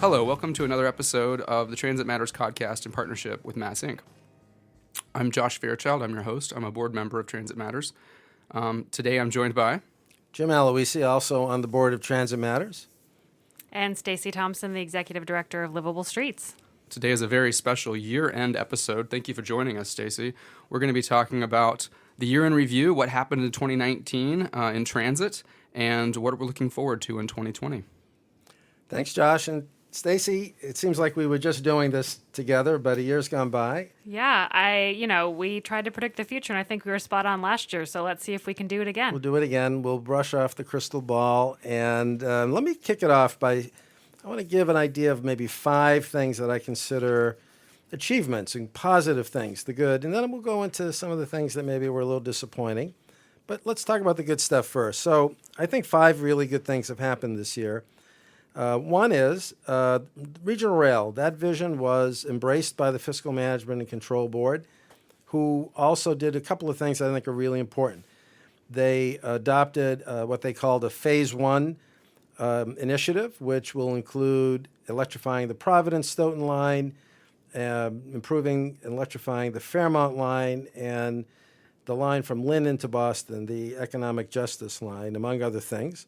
Hello, welcome to another episode of the TransitMatters Codcast in partnership with Mass Inc. I'm Josh Fairchild. I'm your host. I'm a board member of TransitMatters. Today I'm joined by Jim Aloisi, also on the board of TransitMatters. And Stacy Thompson, the executive director of Livable Streets. Today is a very special year-end episode. Thank you for joining us, Stacy. We're going to be talking about the year in review, what happened in 2019 in transit, and what we're looking forward to in 2020. Thanks, Josh. And Stacy, it seems like we were just doing this together, but a year's gone by. Yeah, we tried to predict the future, and I think we were spot on last year, so let's see if we can do it again. We'll do it again. We'll brush off the crystal ball. And let me kick it off by, I want to give an idea of maybe 5 things that I consider achievements and positive things, the good. And then we'll go into some of the things that maybe were a little disappointing. But let's talk about the good stuff first. So I think 5 really good things have happened this year. One is regional rail. That vision was embraced by the Fiscal Management and Control Board, who also did a couple of things I think are really important. They adopted what they called a Phase 1 initiative, which will include electrifying the Providence-Stoughton line, improving and electrifying the Fairmont line, and the line from Lynn into Boston, the economic justice line, among other things.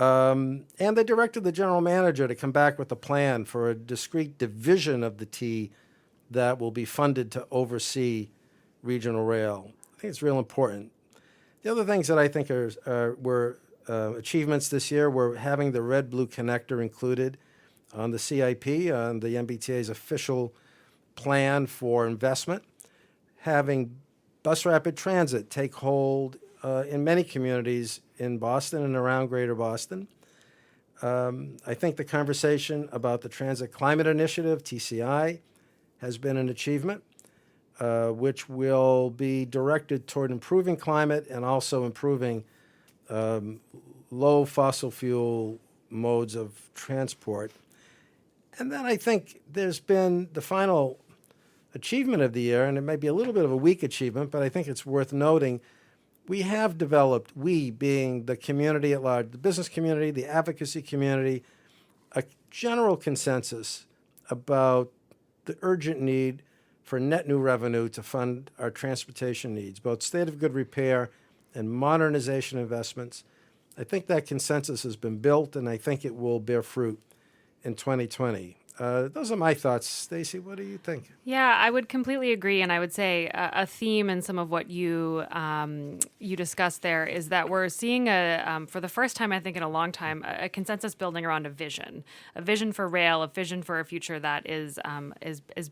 And they directed the general manager to come back with a plan for a discrete division of the T that will be funded to oversee regional rail. I think it's real important. The other things that I think were achievements this year were having the red-blue connector included on the CIP, on the MBTA's official plan for investment, having bus rapid transit take hold in many communities in Boston and around Greater Boston. I think the conversation about the Transit Climate Initiative, TCI, has been an achievement, which will be directed toward improving climate and also improving low fossil fuel modes of transport. And then I think there's been the final achievement of the year, and it may be a little bit of a weak achievement, but I think it's worth noting. We have developed, we being the community at large, the business community, the advocacy community, a general consensus about the urgent need for net new revenue to fund our transportation needs, both state of good repair and modernization investments. I think that consensus has been built, and I think it will bear fruit in 2020. Those are my thoughts. Stacy, what do you think? Yeah, I would completely agree, and I would say a theme in some of what you discussed there is that we're seeing for the first time, I think in a long time, a consensus building around a vision for rail, a vision for a future that is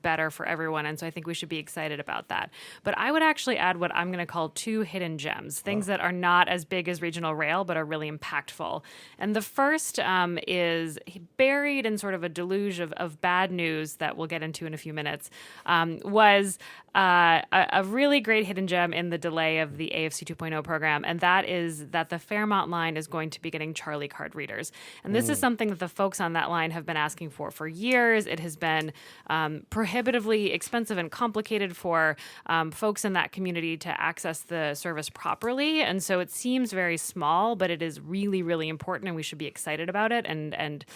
better for everyone, and so I think we should be excited about that. But I would actually add what I'm going to call 2 hidden gems, things that are not as big as regional rail but are really impactful. And the first is buried in sort of a deluge of bad news that we'll get into in a few minutes, was a really great hidden gem in the delay of the AFC 2.0 program, and that is that the Fairmont line is going to be getting Charlie card readers. And this is something that the folks on that line have been asking for years. It has been prohibitively expensive and complicated for folks in that community to access the service properly, and so it seems very small, but it is really, really important, and we should be excited about it, and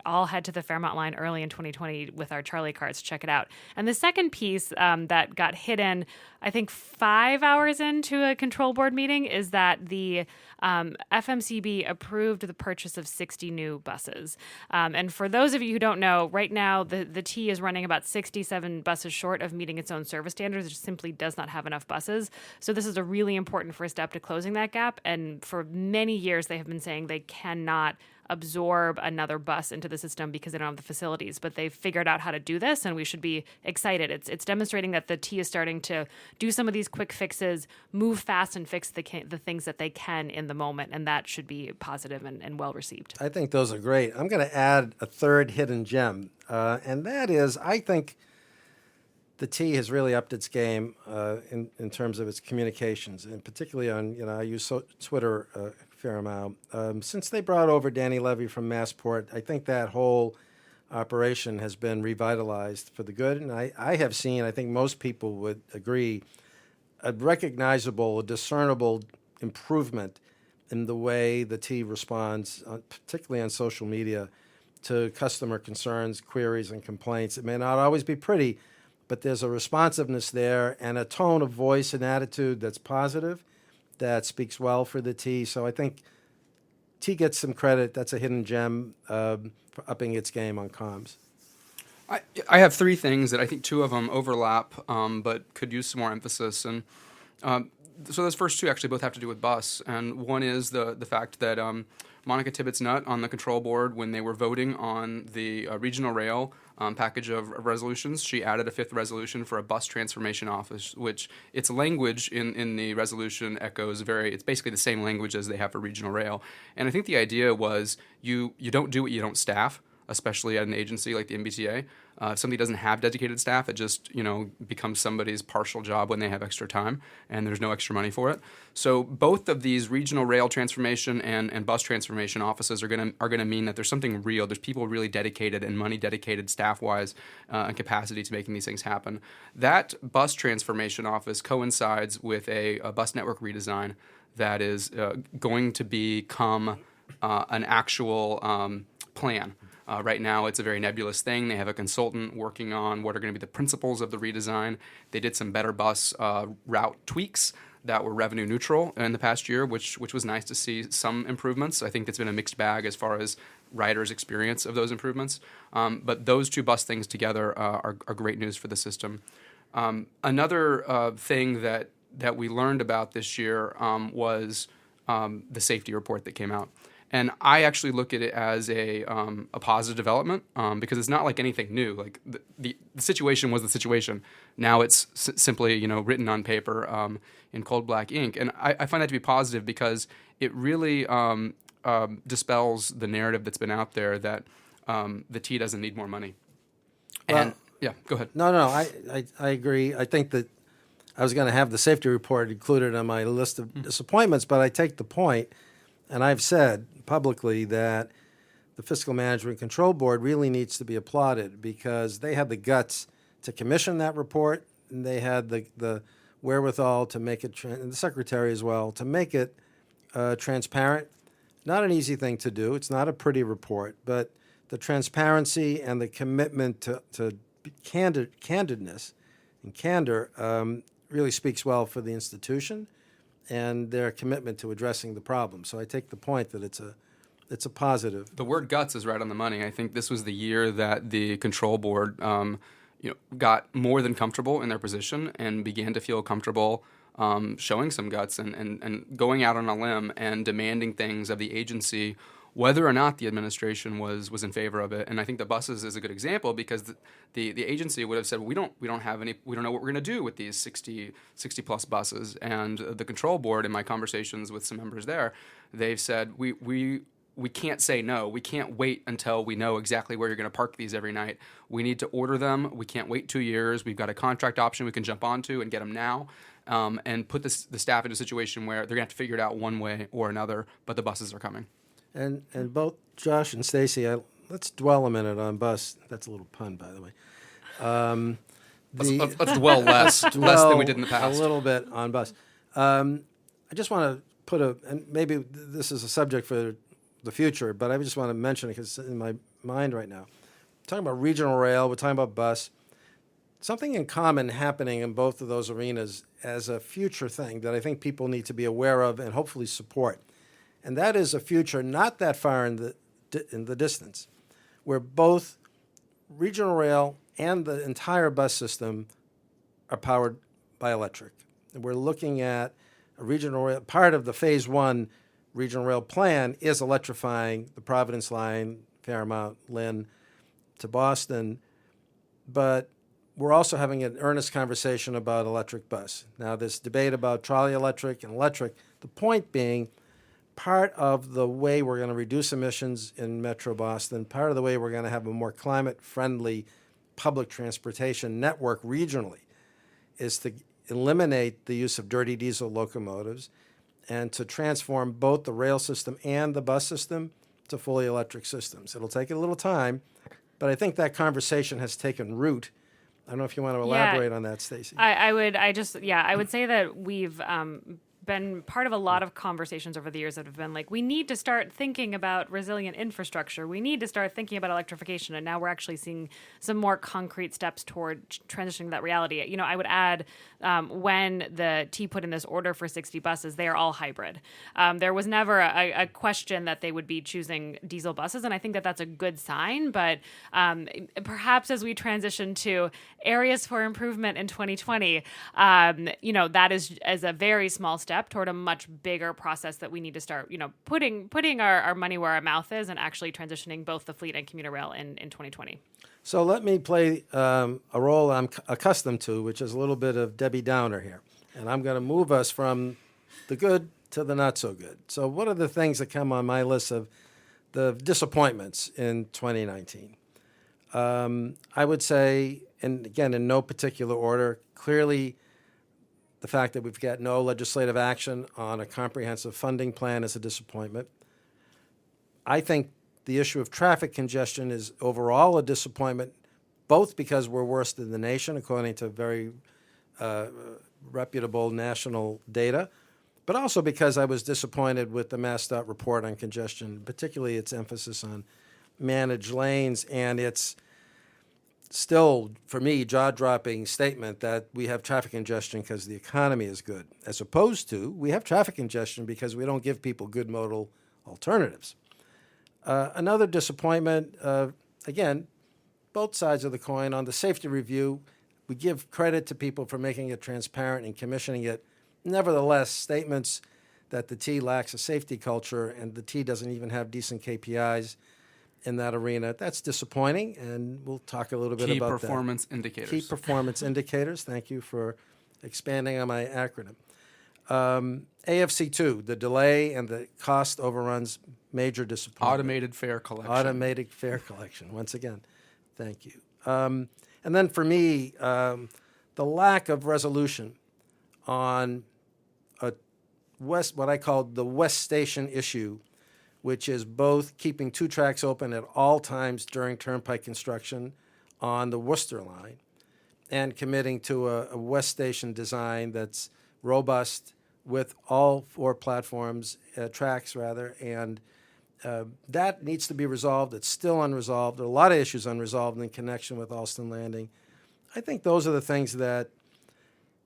all head to the Fairmont line early in 2020 with our Charlie cards. Check it out. And the second piece that got hidden, I think 5 hours into a control board meeting, is that the FMCB approved the purchase of 60 new buses. And for those of you who don't know, right now the T is running about 67 buses short of meeting its own service standards. It just simply does not have enough buses. So this is a really important first step to closing that gap. And for many years, they have been saying they cannot absorb another bus into the system because they don't have the facilities, but they've figured out how to do this, and we should be excited. It's demonstrating that the T is starting to do some of these quick fixes, move fast, and fix the things that they can in the moment, and that should be positive and well received. I think those are great. I'm going to add a third hidden gem, and that is, I think the T has really upped its game in terms of its communications, and particularly on, I use Twitter a fair amount. Since they brought over Danny Levy from Massport, I think that whole operation has been revitalized for the good, and I have seen, I think most people would agree, a recognizable, a discernible improvement in the way the T responds, particularly on social media, to customer concerns, queries, and complaints. It may not always be pretty, but there's a responsiveness there and a tone of voice and attitude that's positive, that speaks well for the T. So I think T gets some credit. That's a hidden gem for upping its game on comms. I have three things that I think two of them overlap, but could use some more emphasis. And so those first two actually both have to do with bus. And one is the fact that Monica Tibbetts-Nutt on the control board, when they were voting on the regional rail package of resolutions, she added a fifth resolution for a bus transformation office, which its language in the resolution echoes it's basically the same language as they have for regional rail. And I think the idea was you don't do what you don't staff, especially at an agency like the MBTA. If somebody doesn't have dedicated staff, it just becomes somebody's partial job when they have extra time, and there's no extra money for it. So both of these regional rail transformation and bus transformation offices are gonna mean that there's something real. There's people really dedicated and money dedicated staff-wise and capacity to making these things happen. That bus transformation office coincides with a bus network redesign that is going to become an actual plan. Right now, it's a very nebulous thing. They have a consultant working on what are going to be the principles of the redesign. They did some better bus route tweaks that were revenue neutral in the past year, which was nice to see some improvements. I think it's been a mixed bag as far as riders' experience of those improvements. But those two bus things together are great news for the system. Another thing that we learned about this year was the safety report that came out. And I actually look at it as a positive development because it's not like anything new. Like the situation was the situation. Now it's simply written on paper in cold black ink, and I find that to be positive because it really dispels the narrative that's been out there that the T doesn't need more money. And yeah, go ahead. No, I agree. I think that I was going to have the safety report included on my list of disappointments, but I take the point, and I've said publicly that the Fiscal Management Control Board really needs to be applauded because they had the guts to commission that report, and they had the wherewithal to make it, and the Secretary as well, to make it transparent. Not an easy thing to do. It's not a pretty report, but the transparency and the commitment to candidness and candor really speaks well for the institution and their commitment to addressing the problem. So I take the point that it's a positive. The word guts is right on the money. I think this was the year that the control board got more than comfortable in their position and began to feel comfortable showing some guts and going out on a limb and demanding things of the agency, whether or not the administration was in favor of it. And I think the buses is a good example because the agency would have said, we don't know what we're going to do with these 60 plus buses. And the control board, in my conversations with some members there, they've said we can't say no. We can't wait until we know exactly where you're going to park these every night. We need to order them. We can't wait 2 years. We've got a contract option we can jump onto and get them now, and put the staff in a situation where they're going to have to figure it out one way or another, but the buses are coming. And both Josh and Stacy, let's dwell a minute on bus. That's a little pun, by the way. Let's dwell less than we did in the past. A little bit on bus. I just want to put and maybe this is a subject for the future, but I just want to mention it because it's in my mind right now. We're talking about regional rail, we're talking about bus. Something in common happening in both of those arenas as a future thing that I think people need to be aware of and hopefully support. And that is a future not that far in the distance, where both regional rail and the entire bus system are powered by electric. And we're looking at a regional rail. Part of the Phase 1 regional rail plan is electrifying the Providence line, Fairmount, Lynn, to Boston. But we're also having an earnest conversation about electric bus. Now, this debate about trolley electric and electric, the point being, part of the way we're going to reduce emissions in Metro Boston, part of the way we're going to have a more climate-friendly public transportation network regionally is to eliminate the use of dirty diesel locomotives and to transform both the rail system and the bus system to fully electric systems. It'll take a little time, but I think that conversation has taken root. I don't know if you want to elaborate on that, Stacy. I would say that we've been part of a lot of conversations over the years that have been like, we need to start thinking about resilient infrastructure. We need to start thinking about electrification. And now we're actually seeing some more concrete steps toward transitioning that reality. You know, I would add, when the T put in this order for 60 buses, they are all hybrid. There was never a question that they would be choosing diesel buses. And I think that that's a good sign. But perhaps as we transition to areas for improvement in 2020, you know, that is as a very small step toward a much bigger process that we need to start, you know, putting our money where our mouth is and actually transitioning both the fleet and commuter rail in 2020. So let me play a role I'm accustomed to, which is a little bit of Debbie Downer here. And I'm going to move us from the good to the not so good. So what are the things that come on my list of the disappointments in 2019? I would say, and again, in no particular order, clearly the fact that we've got no legislative action on a comprehensive funding plan is a disappointment. I think the issue of traffic congestion is overall a disappointment, both because we're worse than the nation, according to very reputable national data, but also because I was disappointed with the MassDOT report on congestion, particularly its emphasis on managed lanes and its still, for me, jaw-dropping statement that we have traffic congestion because the economy is good, as opposed to we have traffic congestion because we don't give people good modal alternatives. Another disappointment, again, both sides of the coin. On the safety review, we give credit to people for making it transparent and commissioning it. Nevertheless, statements that the T lacks a safety culture and the T doesn't even have decent KPIs in that arena, that's disappointing, and we'll talk a little bit about that. Key performance indicators. Key performance indicators. Thank you for expanding on my acronym. AFC2, the delay and the cost overruns, major disappointment. Automated fare collection. Automated fare collection, once again. Thank you. And then for me, the lack of resolution on what I call the West Station issue, which is both keeping 2 tracks open at all times during turnpike construction on the Worcester line and committing to a West Station design that's robust with all 4 platforms, tracks rather, and that needs to be resolved. It's still unresolved. There are a lot of issues unresolved in connection with Alston Landing. I think those are the things that,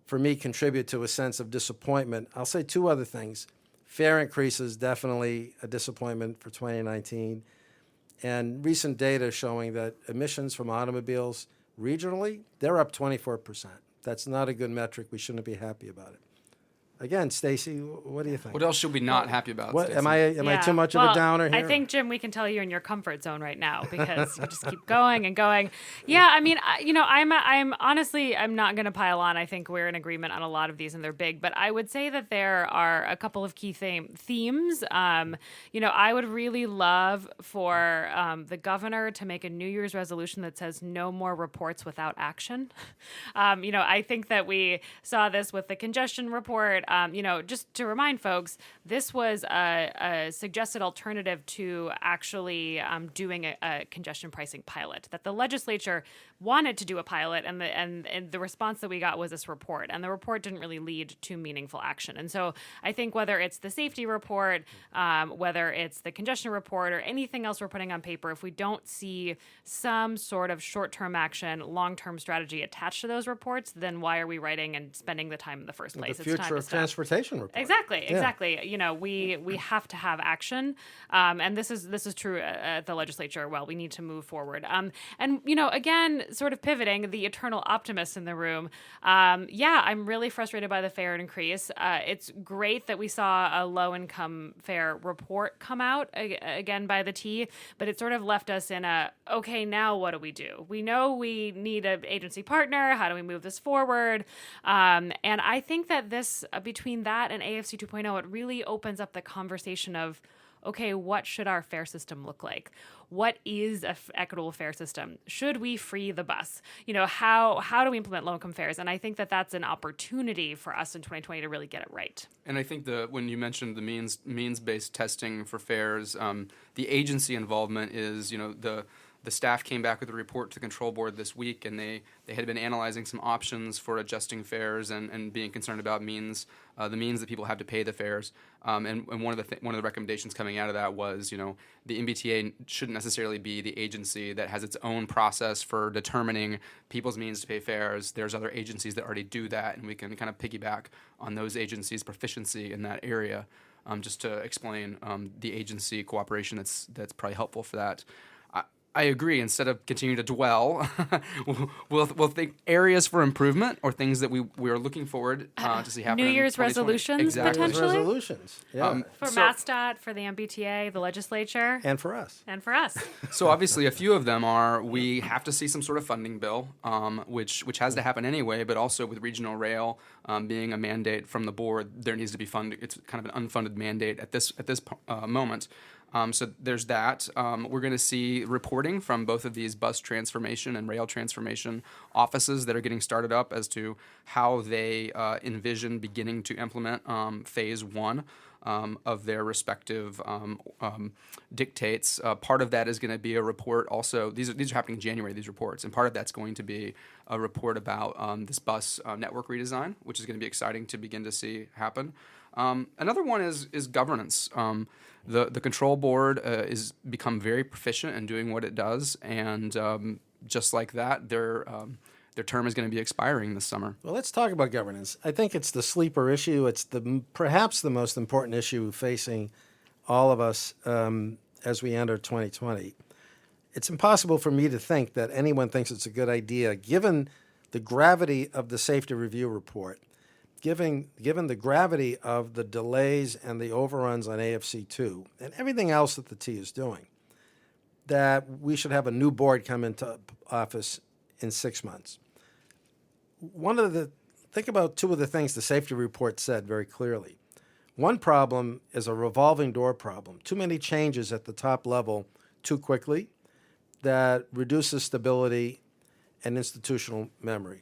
for me, contribute to a sense of disappointment. I'll say 2 other things. Fare increases, definitely a disappointment for 2019. And recent data showing that emissions from automobiles regionally, they're up 24%. That's not a good metric. We shouldn't be happy about it. Again, Stacy, what do you think? What else should we not happy about? What, Stacey? am I too much of a downer here? I think, Jim, we can tell you're in your comfort zone right now because you just keep going and going. Yeah, I mean, I'm honestly, I'm not going to pile on. I think we're in agreement on a lot of these and they're big, but I would say that there are a couple of key themes. I would really love for the governor to make a New Year's resolution that says no more reports without action. I think that we saw this with the congestion report. Just to remind folks, this was a suggested alternative to actually doing a congestion pricing pilot, that the legislature wanted to do a pilot, and the response that we got was this report, and the report didn't really lead to meaningful action. And so I think whether it's the safety report, whether it's the congestion report, or anything else we're putting on paper, if we don't see some sort of short-term action, long-term strategy attached to those reports, then why are we writing and spending the time in the first place? The future of transportation report. Exactly. We have to have action, and this is true at the legislature. Well, we need to move forward. Again, sort of pivoting, the eternal optimist in the room. I'm really frustrated by the fare increase. It's great that we saw a low-income fare report come out again by the T, but it sort of left us in okay, now what do we do? We know we need an agency partner. How do we move this forward? And I think that this, between that and AFC 2.0, it really opens up the conversation of, okay, what should our fare system look like? What is an equitable fare system? Should we free the bus? How do we implement low-income fares? And I think that that's an opportunity for us in 2020 to really get it right. And I think when you mentioned the means-based testing for fares, the agency involvement is, The staff came back with a report to the control board this week, and they had been analyzing some options for adjusting fares and being concerned about the means that people have to pay the fares. And one of the recommendations coming out of that was, the MBTA shouldn't necessarily be the agency that has its own process for determining people's means to pay fares. There's other agencies that already do that, and we can kind of piggyback on those agencies' proficiency in that area. Just to explain the agency cooperation that's probably helpful for that. I agree. Instead of continuing to dwell, we'll think areas for improvement or things that we are looking forward to see happen. New in Year's 2020. resolutions, Exactly. potentially? New Year's resolutions, yeah. For MassDOT, for the MBTA, the legislature. And for us. And for us. So obviously, a few of them are we have to see some sort of funding bill, which has to happen anyway. But also with regional rail being a mandate from the board, there needs to be funding. It's kind of an unfunded mandate at this moment. So there's that. We're going to see reporting from both of these bus transformation and rail transformation offices that are getting started up as to how they envision beginning to implement phase one of their respective dictates. Part of that is going to be a report also. These are happening in January, these reports, and part of that's going to be a report about this bus network redesign, which is going to be exciting to begin to see happen. Another one is governance. The control board is become very proficient in doing what it does, and just like that, their term is going to be expiring this summer. Well, let's talk about governance. I think it's the sleeper issue. It's perhaps the most important issue facing all of us as we enter 2020. It's impossible for me to think that anyone thinks it's a good idea, given the gravity of the safety review report, given the gravity of the delays and the overruns on AFC2 and everything else that the T is doing, that we should have a new board come into office in 6 months. Think about two of the things the safety report said very clearly. One problem is a revolving door problem. Too many changes at the top level too quickly that reduces stability and institutional memory.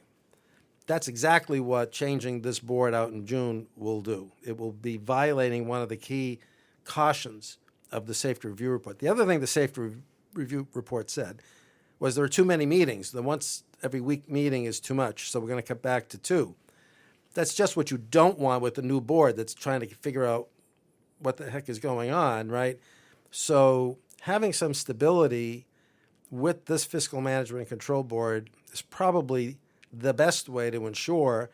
That's exactly what changing this board out in June will do. It will be violating one of the key cautions of the safety review report. The other thing the safety review report said was there are too many meetings. The once every week meeting is too much, so we're going to cut back to 2. That's just what you don't want with the new board that's trying to figure out what the heck is going on, right? So having some stability with this fiscal management and control board is probably the best way to ensure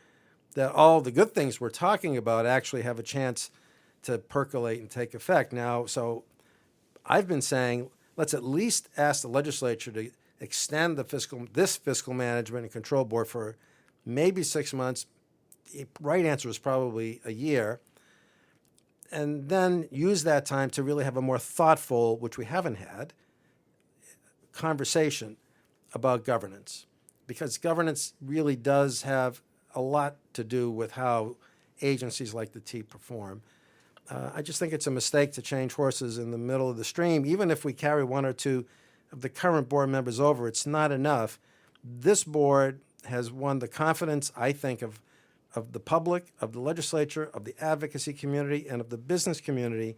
that all the good things we're talking about actually have a chance to percolate and take effect. Now, so I've been saying, let's at least ask the legislature to extend this fiscal management and control board for maybe 6 months. The right answer is probably a year. And then use that time to really have a more thoughtful, which we haven't had, conversation about governance. Because governance really does have a lot to do with how agencies like the T perform. I just think it's a mistake to change horses in the middle of the stream. Even if we carry 1 or 2 of the current board members over, it's not enough. This board has won the confidence, I think, of the public, of the legislature, of the advocacy community, and of the business community.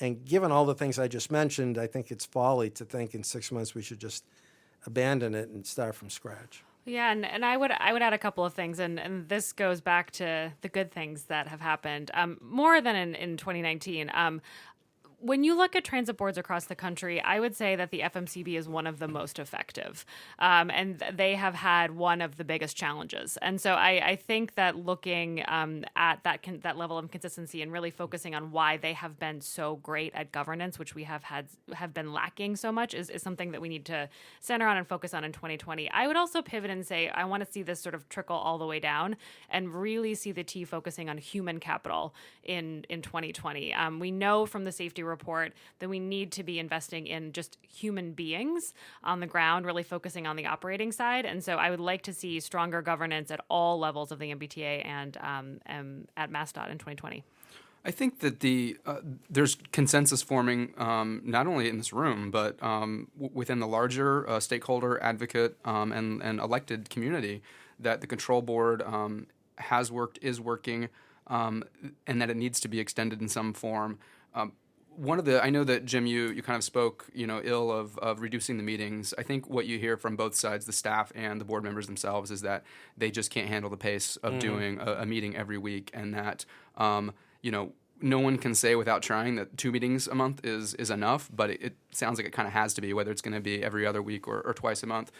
And given all the things I just mentioned, I think it's folly to think in 6 months we should just abandon it and start from scratch. Yeah, and I would add a couple of things, and this goes back to the good things that have happened, more than in 2019. When you look at transit boards across the country, I would say that the FMCB is one of the most effective, and they have had one of the biggest challenges. And so I think that looking at that level of consistency and really focusing on why they have been so great at governance, which we have been lacking so much, is something that we need to center on and focus on in 2020. I would also pivot and say I want to see this sort of trickle all the way down and really see the T focusing on human capital in 2020. We know from the safety report that we need to be investing in just human beings on the ground, really focusing on the operating side. And so I would like to see stronger governance at all levels of the MBTA and at MassDOT in 2020. I think that there's consensus forming not only in this room, but within the larger stakeholder, advocate, and elected community that the control board has worked, is working, and that it needs to be extended in some form. I know that Jim, you kind of spoke, ill of reducing the meetings. I think what you hear from both sides, the staff and the board members themselves, is that they just can't handle the pace of doing a meeting every week, and that, no one can say without trying that 2 meetings a month is enough, but it sounds like it kind of has to be, whether it's going to be every other week or twice a month.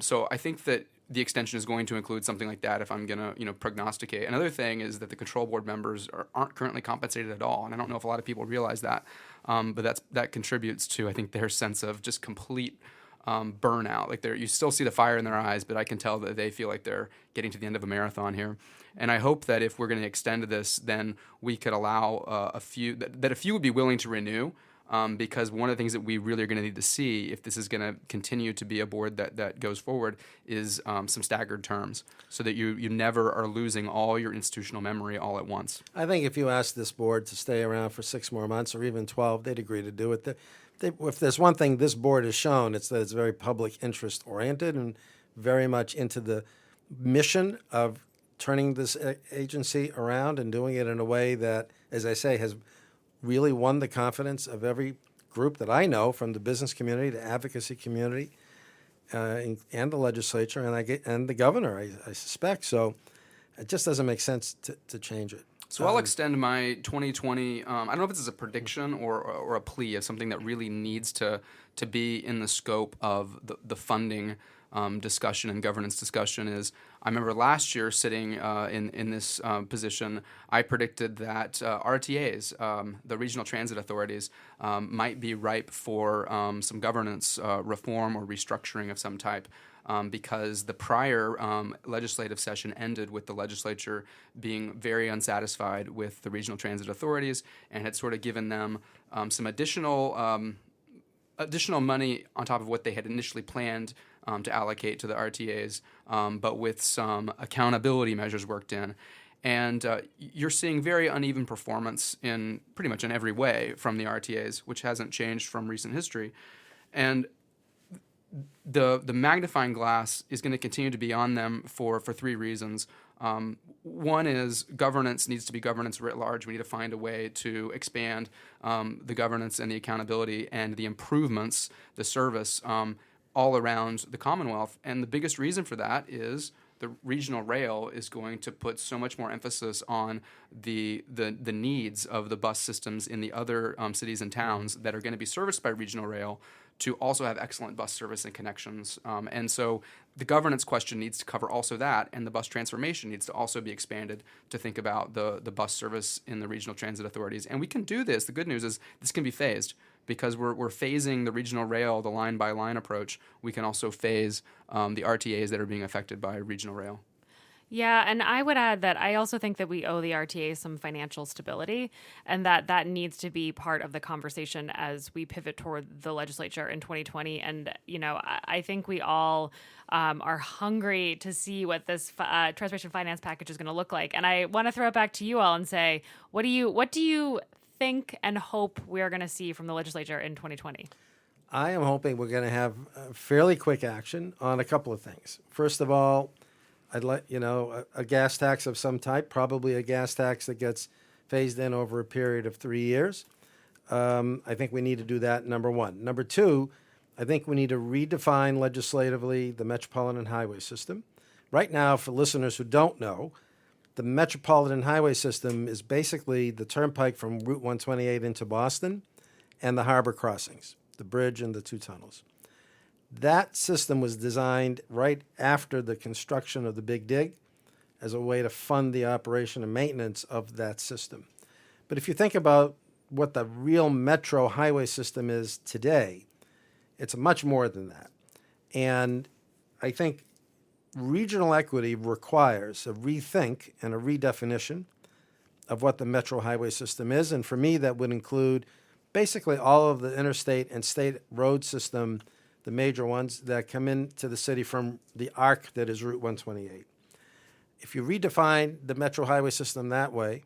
So I think that the extension is going to include something like that if I'm going to, prognosticate. Another thing is that the control board members aren't currently compensated at all, and I don't know if a lot of people realize that, but that contributes to, I think, their sense of just complete burnout. Like you still see the fire in their eyes, but I can tell that they feel like they're getting to the end of a marathon here. And I hope that if we're going to extend this, then we could allow a few would be willing to renew. Because one of the things that we really are going to need to see if this is going to continue to be a board that goes forward is some staggered terms, so that you never are losing all your institutional memory all at once. I think if you ask this board to stay around for 6 more months or even 12, they'd agree to do it. If there's one thing this board has shown, it's that it's very public interest oriented and very much into the mission of turning this agency around and doing it in a way that, as I say, has really won the confidence of every group that I know, from the business community to advocacy community, and the legislature and the governor, I suspect. So it just doesn't make sense to change it. So I'll extend my 2020. I don't know if this is a prediction or a plea of something that really needs to be in the scope of the funding discussion and governance discussion. Is I remember last year sitting in this position, I predicted that RTAs, the regional transit authorities, might be ripe for some governance reform or restructuring of some type. Because the prior legislative session ended with the legislature being very unsatisfied with the regional transit authorities and had sort of given them some additional money on top of what they had initially planned to allocate to the RTAs, but with some accountability measures worked in. And you're seeing very uneven performance in pretty much in every way from the RTAs, which hasn't changed from recent history. And the magnifying glass is going to continue to be on them for 3 reasons. One is governance needs to be governance writ large. We need to find a way to expand the governance and the accountability and the improvements, the service, all around the Commonwealth. And the biggest reason for that is the regional rail is going to put so much more emphasis on the needs of the bus systems in the other cities and towns that are going to be serviced by regional rail to also have excellent bus service and connections. And so the governance question needs to cover also that, and the bus transformation needs to also be expanded to think about the bus service in the regional transit authorities. And we can do this. The good news is this can be phased. Because we're phasing the regional rail, the line-by-line approach, we can also phase the RTAs that are being affected by regional rail. Yeah, and I would add that I also think that we owe the RTA some financial stability, and that needs to be part of the conversation as we pivot toward the legislature in 2020. And, I think we all are hungry to see what this transportation finance package is going to look like. And I want to throw it back to you all and say, what do you think and hope we're going to see from the legislature in 2020? I am hoping we're going to have fairly quick action on a couple of things. First of all, I'd like, a gas tax of some type, probably a gas tax that gets phased in over a period of 3 years. I think we need to do that, number one. Number two, I think we need to redefine legislatively the Metropolitan Highway System. Right now, for listeners who don't know, the Metropolitan Highway System is basically the turnpike from Route 128 into Boston and the harbor crossings, the bridge and the 2 tunnels. That system was designed right after the construction of the Big Dig as a way to fund the operation and maintenance of that system. But if you think about what the real metro highway system is today, it's much more than that. And I think regional equity requires a rethink and a redefinition of what the metro highway system is. And for me, that would include basically all of the interstate and state road system, the major ones that come into the city from the arc that is Route 128. If you redefine the metro highway system that way,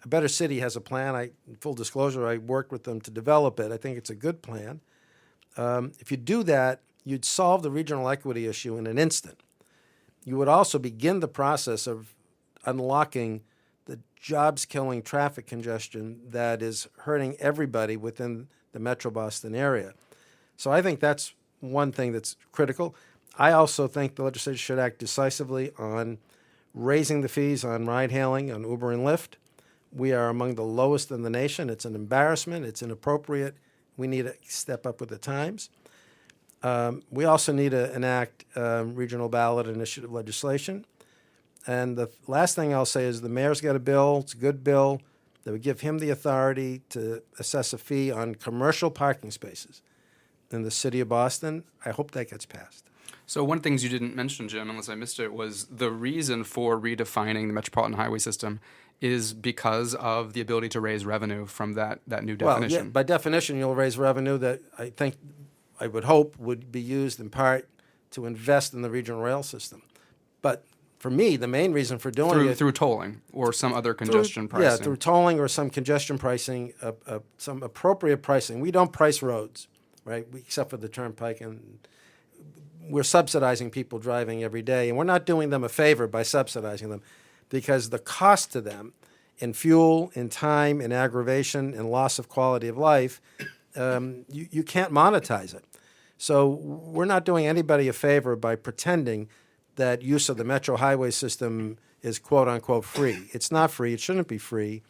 A Better City has a plan. Full disclosure, I worked with them to develop it. I think it's a good plan. If you do that, you'd solve the regional equity issue in an instant. You would also begin the process of unlocking the jobs-killing traffic congestion that is hurting everybody within the Metro Boston area. So I think that's one thing that's critical. I also think the legislature should act decisively on raising the fees on ride-hailing, on Uber and Lyft. We are among the lowest in the nation. It's an embarrassment. It's inappropriate. We need to step up with the times. We also need to enact regional ballot initiative legislation. And the last thing I'll say is the mayor's got a bill. It's a good bill that would give him the authority to assess a fee on commercial parking spaces in the city of Boston. I hope that gets passed. So one of the things you didn't mention, Jim, unless I missed it, was the reason for redefining the Metropolitan Highway System is because of the ability to raise revenue from that new definition. Well, yeah, by definition, you'll raise revenue that I would hope would be used in part to invest in the regional rail system. But for me, the main reason for doing it... Through tolling or some other congestion pricing. Yeah, through tolling or some congestion pricing, some appropriate pricing. We don't price roads, right, except for the turnpike, and we're subsidizing people driving every day, and we're not doing them a favor by subsidizing them because the cost to them in fuel, in time, in aggravation, in loss of quality of life, you can't monetize it. So we're not doing anybody a favor by pretending that use of the Metro Highway System is quote-unquote free. It's not free. It shouldn't be free.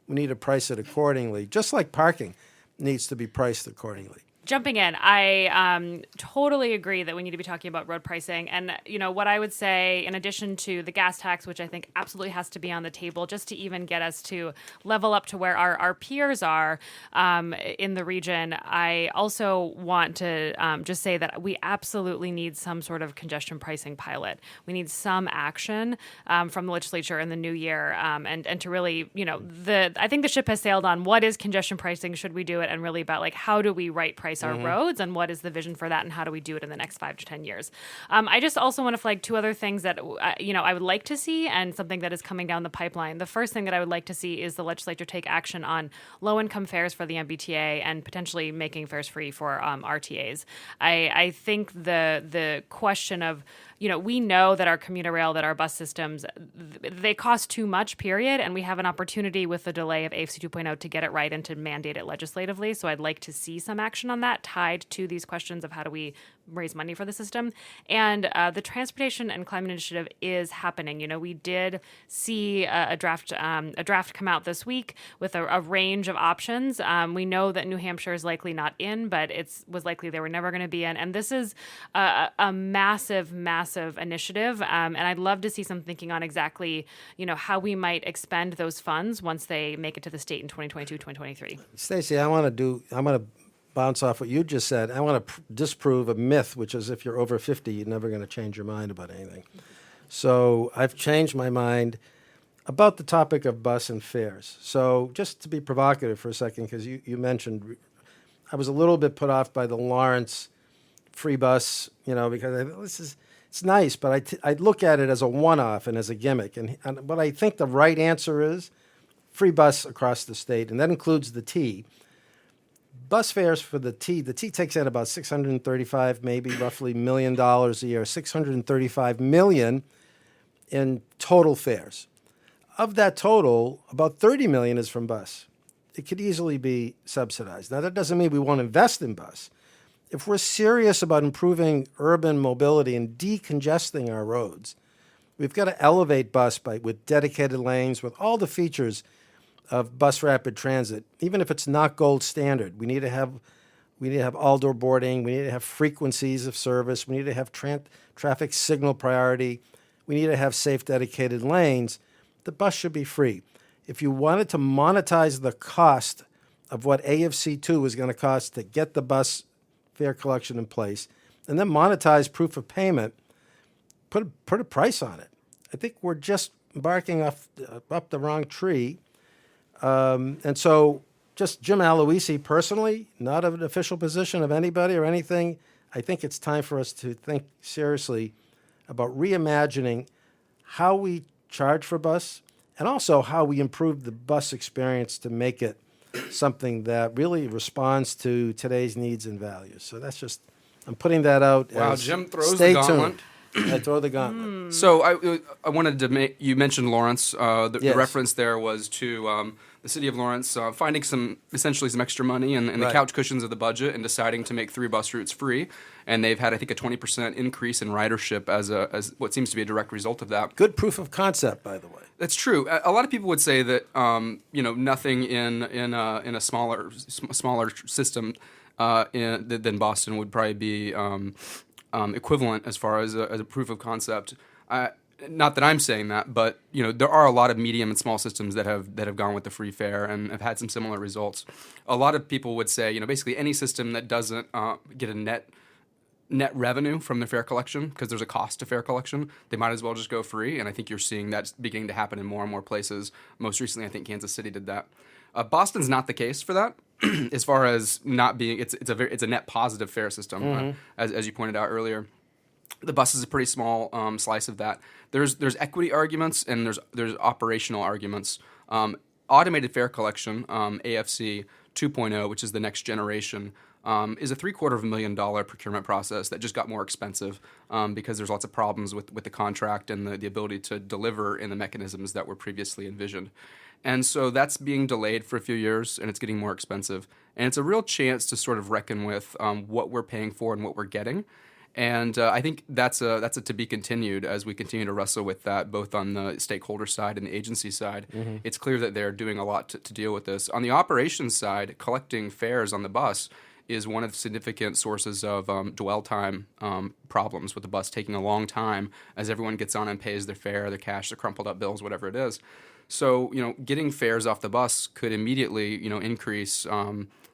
We need to price it accordingly, just like parking needs to be priced accordingly. Jumping in, I totally agree that we need to be talking about road pricing. And, what I would say, in addition to the gas tax, which I think absolutely has to be on the table just to even get us to level up to where our peers are in the region, I also want to just say that we absolutely need some sort of congestion pricing pilot. We need some action from the legislature in the new year and to really, I think the ship has sailed on what is congestion pricing, should we do it, and really about how do we right price our roads and what is the vision for that and how do we do it in the next 5 to 10 years. I just also want to flag two other things that, I would like to see and something that is coming down the pipeline. The first thing that I would like to see is the legislature take action on low-income fares for the MBTA and potentially making fares free for RTAs. I think the question of, we know that our commuter rail, that our bus systems, they cost too much, period, and we have an opportunity with the delay of AFC 2.0 to get it right and to mandate it legislatively. So I'd like to see some action on that tied to these questions of how do we raise money for the system. And the Transportation and Climate Initiative is happening. We did see a draft come out this week with a range of options. We know that New Hampshire is likely not in, but it was likely they were never going to be in. And this is a massive initiative. And I'd love to see some thinking on exactly, how we might expend those funds once they make it to the state in 2022, 2023. Stacy, I want to bounce off what you just said. I want to disprove a myth, which is if you're over 50, you're never going to change your mind about anything. So I've changed my mind about the topic of bus and fares. So just to be provocative for a second, because you mentioned, I was a little bit put off by the Lawrence free bus, because it's nice, but I look at it as a one-off and as a gimmick. And what I think the right answer is free bus across the state, and that includes the T. Bus fares for the T takes in about $635, maybe roughly $1 million a year, $635 million in total fares. Of that total, about $30 million is from bus. It could easily be subsidized. Now, that doesn't mean we won't invest in bus. If we're serious about improving urban mobility and decongesting our roads, we've got to elevate bus with dedicated lanes, with all the features of bus rapid transit, even if it's not gold standard. We need to have all-door boarding. We need to have frequencies of service. We need to have traffic signal priority. We need to have safe, dedicated lanes. The bus should be free. If you wanted to monetize the cost of what AFC2 is going to cost to get the bus fare collection in place, and then monetize proof of payment, put a price on it. I think we're just barking up the wrong tree. And so just Jim Aloisi personally, not an official position of anybody or anything, I think it's time for us to think seriously about reimagining how we charge for bus and also how we improve the bus experience to make it something that really responds to today's needs and values. So that's just, I'm putting that out. Wow, as Jim throws stay the gauntlet. tuned. I throw the gauntlet. So I wanted to make, you mentioned Lawrence. The Yes. reference there was to the city of Lawrence finding essentially some extra money in the Right. couch cushions of the budget and deciding to make 3 bus routes free. And they've had, I think, a 20% increase in ridership as what seems to be a direct result of that. Good proof of concept, by the way. That's true. A lot of people would say that nothing in a smaller system than Boston would probably be equivalent as far as a proof of concept. Not that I'm saying that, but there are a lot of medium and small systems that have gone with the free fare and have had some similar results. A lot of people would say basically any system that doesn't get a net revenue from the fare collection, because there's a cost to fare collection, they might as well just go free. And I think you're seeing that beginning to happen in more and more places. Most recently, I think Kansas City did that. Boston's not the case for that, as far as not being. It's a net positive fare system, as you pointed out earlier. The bus is a pretty small slice of that. There's equity arguments and there's operational arguments. Automated fare collection, AFC 2.0, which is the next generation, is a $750,000 procurement process that just got more expensive because there's lots of problems with the contract and the ability to deliver in the mechanisms that were previously envisioned. And so that's being delayed for a few years, and it's getting more expensive. And it's a real chance to sort of reckon with what we're paying for and what we're getting. And I think that's a to be continued as we continue to wrestle with that, both on the stakeholder side and the agency side. Mm-hmm. It's clear that they're doing a lot to deal with this. On the operations side, collecting fares on the bus is one of the significant sources of dwell time problems, with the bus taking a long time as everyone gets on and pays their fare, their cash, their crumpled up bills, whatever it is. So, getting fares off the bus could immediately, increase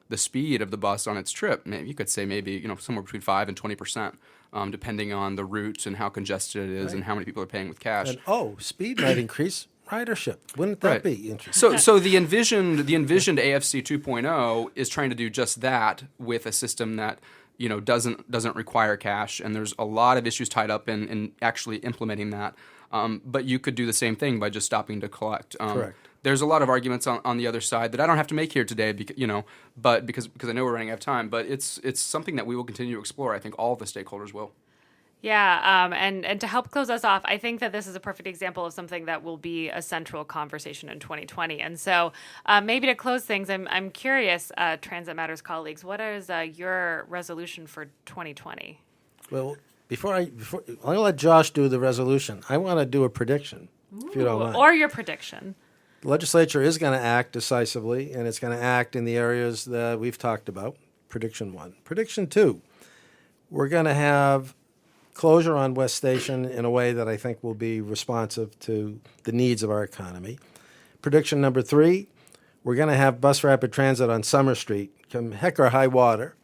the speed of the bus on its trip. Maybe you could say somewhere between 5 and 20%, depending on the route and how congested it is, right, and how many people are paying with cash. And speed might increase ridership. Wouldn't that be interesting? So the envisioned AFC 2.0 is trying to do just that with a system that doesn't require cash, and there's a lot of issues tied up in actually implementing that. But you could do the same thing by just stopping to collect. Correct. There's a lot of arguments on the other side that I don't have to make here today, because I know we're running out of time. But it's something that we will continue to explore. I think all of the stakeholders will. Yeah, and to help close us off, I think that this is a perfect example of something that will be a central conversation in 2020. And so maybe to close things, I'm curious, Transit Matters colleagues, what is your resolution for 2020? Well, I'm going to let Josh do the resolution. I want to do a prediction, if you don't mind. Or your prediction. The legislature is going to act decisively, and it's going to act in the areas that we've talked about. Prediction 1. Prediction 2, we're going to have closure on West Station in a way that I think will be responsive to the needs of our economy. Prediction number 3, we're going to have bus rapid transit on Summer Street, come heck or high water.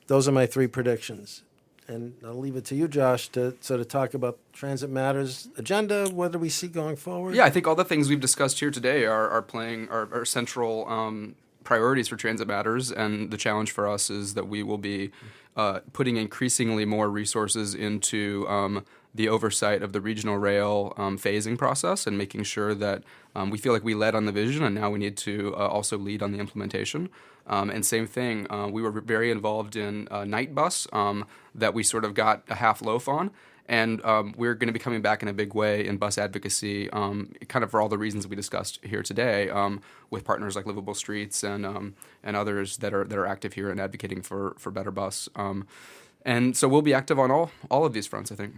Those are my 3 predictions. And I'll leave it to you, Josh, to sort of talk about Transit Matters agenda. What do we see going forward? Yeah, I think all the things we've discussed here today are central priorities for Transit Matters, and the challenge for us is that we will be putting increasingly more resources into the oversight of the regional rail phasing process, and making sure that we feel like we led on the vision, and now we need to also lead on the implementation. And same thing, we were very involved in Night Bus that we sort of got a half loaf on. And we're going to be coming back in a big way in bus advocacy, kind of for all the reasons we discussed here today, with partners like Livable Streets and others that are active here and advocating for better bus. And so we'll be active on all of these fronts, I think.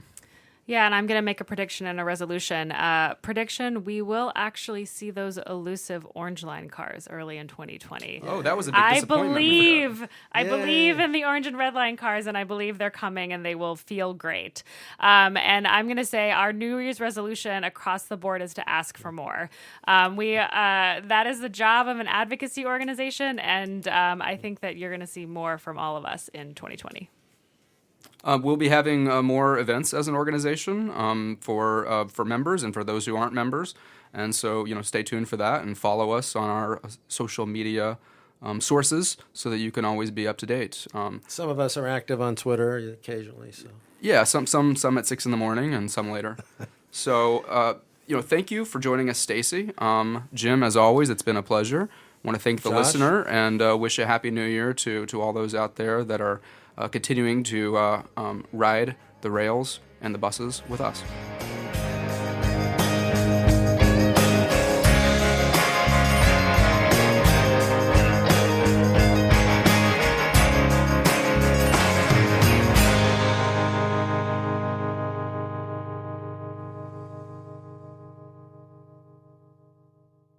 Yeah, and I'm going to make a prediction and a resolution. Prediction, we will actually see those elusive Orange Line cars early in 2020. Oh, that was a big disappointment. I believe in the Orange and Red Line cars, and I believe they're coming, and they will feel great. And I'm going to say our New Year's resolution across the board is to ask for more. That is the job of an advocacy organization, and I think that you're going to see more from all of us in 2020. We'll be having more events as an organization for members and for those who aren't members. And so, stay tuned for that and follow us on our social media sources so that you can always be up to date. Some of us are active on Twitter occasionally. So yeah, some at 6 a.m. and some later. So, thank you for joining us, Stacy. Jim, as always, it's been a pleasure. I want to thank the listener and wish a happy new year to all those out there that are continuing to ride the rails and the buses with us.